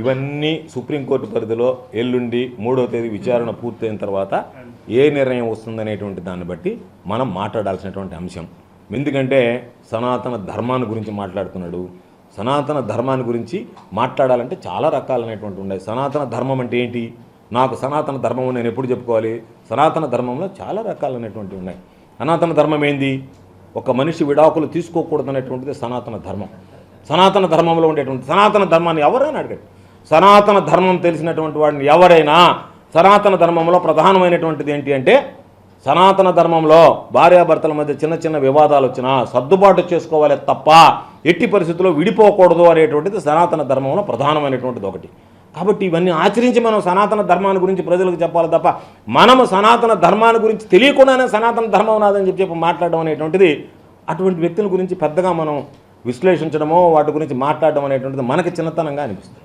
ఇవన్నీ సుప్రీంకోర్టు పరిధిలో ఎల్లుండి 3వ తేదీ విచారణ పూర్తయిన తర్వాత ఏ నిర్ణయం వస్తుందనేటువంటి దాన్ని బట్టి మనం మాట్లాడాల్సినటువంటి అంశం. ఎందుకంటే సనాతన ధర్మాన్ని గురించి మాట్లాడుతున్నాడు. సనాతన ధర్మాన్ని గురించి మాట్లాడాలంటే చాలా రకాలైనటువంటి ఉన్నాయి. సనాతన ధర్మం అంటే ఏంటి? నాకు సనాతన ధర్మం నేను ఎప్పుడు చెప్పుకోవాలి? సనాతన ధర్మంలో చాలా రకాలైనటువంటివి ఉన్నాయి. సనాతన ధర్మం ఏంది? ఒక మనిషి విడాకులు తీసుకోకూడదనేటువంటిది సనాతన ధర్మం. సనాతన ధర్మంలో ఉండేటువంటి సనాతన ధర్మాన్ని ఎవరైనా అడగండి. సనాతన ధర్మం తెలిసినటువంటి వాడిని ఎవరైనా సనాతన ధర్మంలో ప్రధానమైనటువంటిది ఏంటి అంటే, సనాతన ధర్మంలో భార్యాభర్తల మధ్య చిన్న చిన్న వివాదాలు వచ్చినా సర్దుబాటు చేసుకోవాలి తప్ప ఎట్టి పరిస్థితుల్లో విడిపోకూడదు అనేటువంటిది సనాతన ధర్మంలో ప్రధానమైనటువంటిది ఒకటి. కాబట్టి ఇవన్నీ ఆచరించి మనం సనాతన ధర్మాన్ని గురించి ప్రజలకు చెప్పాలి తప్ప మనము సనాతన ధర్మాన్ని గురించి తెలియకుండానే సనాతన ధర్మం నాదని చెప్పి మాట్లాడడం అనేటువంటిది, అటువంటి వ్యక్తుల గురించి పెద్దగా మనం విశ్లేషించడమో వాటి గురించి మాట్లాడడం అనేటువంటిది మనకి చిన్నతనంగా అనిపిస్తుంది.